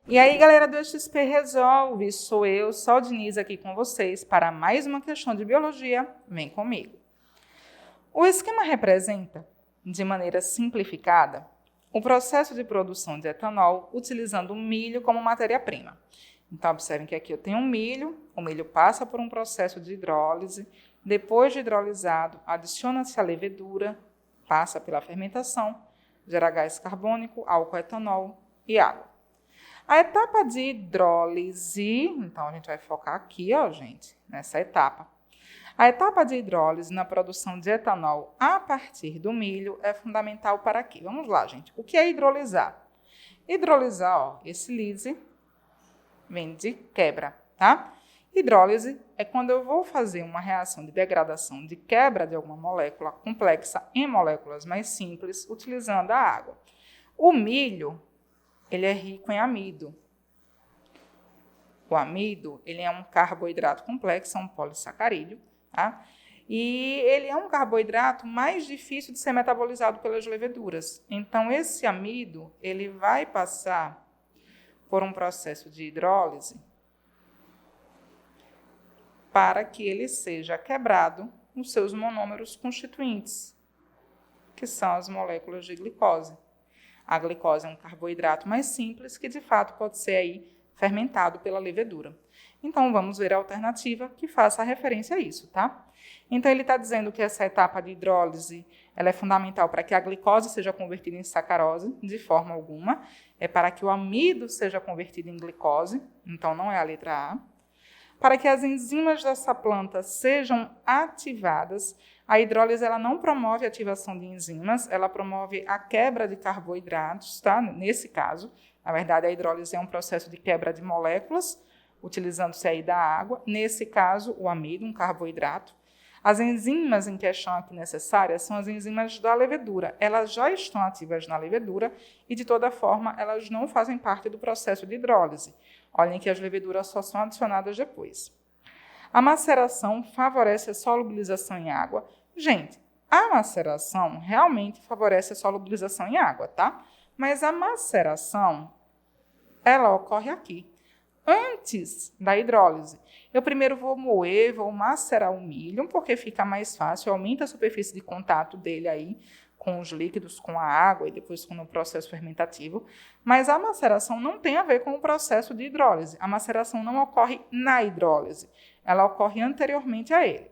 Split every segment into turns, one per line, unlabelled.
E aí, galera do XP Resolve, sou eu, Sol Diniz, aqui com vocês para mais uma questão de biologia. Vem comigo. O esquema representa, de maneira simplificada, o processo de produção de etanol utilizando o milho como matéria-prima. Então, observem que aqui eu tenho um milho, o milho passa por um processo de hidrólise, depois de hidrolisado, adiciona-se a levedura, passa pela fermentação, gera gás carbônico, álcool etanol e água. A etapa de hidrólise, então a gente vai focar aqui, ó, gente, nessa etapa. A etapa de hidrólise na produção de etanol a partir do milho é fundamental para quê? Vamos lá, gente. O que é hidrolisar? Hidrolisar, ó, esse lise vem de quebra, tá? Hidrólise é quando eu vou fazer uma reação de degradação, de quebra de alguma molécula complexa em moléculas mais simples, utilizando a água. O milho, ele é rico em amido. O amido, ele é um carboidrato complexo, é um polissacarídeo, tá? E ele é um carboidrato mais difícil de ser metabolizado pelas leveduras. Então, esse amido, ele vai passar por um processo de hidrólise para que ele seja quebrado nos seus monômeros constituintes, que são as moléculas de glicose. A glicose é um carboidrato mais simples que, de fato, pode ser aí fermentado pela levedura. Então, vamos ver a alternativa que faça referência a isso, tá? Então, ele está dizendo que essa etapa de hidrólise ela é fundamental para que a glicose seja convertida em sacarose, de forma alguma. É para que o amido seja convertido em glicose, então não é a letra A. Para que as enzimas dessa planta sejam ativadas, a hidrólise ela não promove a ativação de enzimas, ela promove a quebra de carboidratos, tá? Nesse caso, na verdade, a hidrólise é um processo de quebra de moléculas, utilizando-se aí da água. Nesse caso, o amido, um carboidrato. As enzimas em questão aqui necessárias são as enzimas da levedura. Elas já estão ativas na levedura e, de toda forma, elas não fazem parte do processo de hidrólise. Olhem que as leveduras só são adicionadas depois. A maceração favorece a solubilização em água. Gente, a maceração realmente favorece a solubilização em água, tá? Mas a maceração, ela ocorre aqui, antes da hidrólise. Eu primeiro vou moer, vou macerar o milho, porque fica mais fácil, aumenta a superfície de contato dele aí, com os líquidos, com a água e depois com o processo fermentativo. Mas a maceração não tem a ver com o processo de hidrólise. A maceração não ocorre na hidrólise, ela ocorre anteriormente a ele.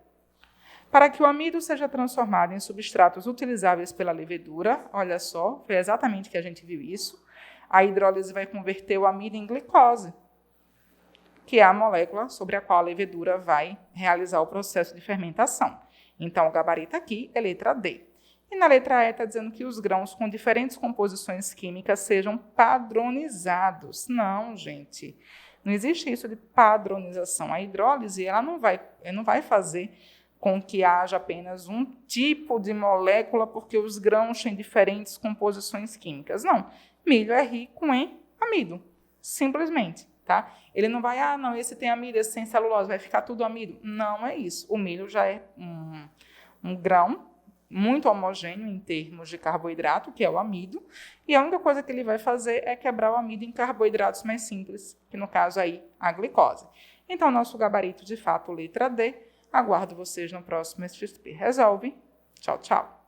Para que o amido seja transformado em substratos utilizáveis pela levedura, olha só, foi exatamente que a gente viu isso, a hidrólise vai converter o amido em glicose, que é a molécula sobre a qual a levedura vai realizar o processo de fermentação. Então, o gabarito aqui é letra D. E na letra E está dizendo que os grãos com diferentes composições químicas sejam padronizados. Não, gente. Não existe isso de padronização. A hidrólise ela não vai fazer com que haja apenas um tipo de molécula porque os grãos têm diferentes composições químicas. Não. Milho é rico em amido. Simplesmente. Tá? Ele não vai, não, esse tem amido, esse tem celulose, vai ficar tudo amido. Não é isso. O milho já é um grão muito homogêneo em termos de carboidrato, que é o amido, e a única coisa que ele vai fazer é quebrar o amido em carboidratos mais simples, que no caso aí a glicose. Então, nosso gabarito, de fato, letra D. Aguardo vocês no próximo XP Resolve. Tchau, tchau.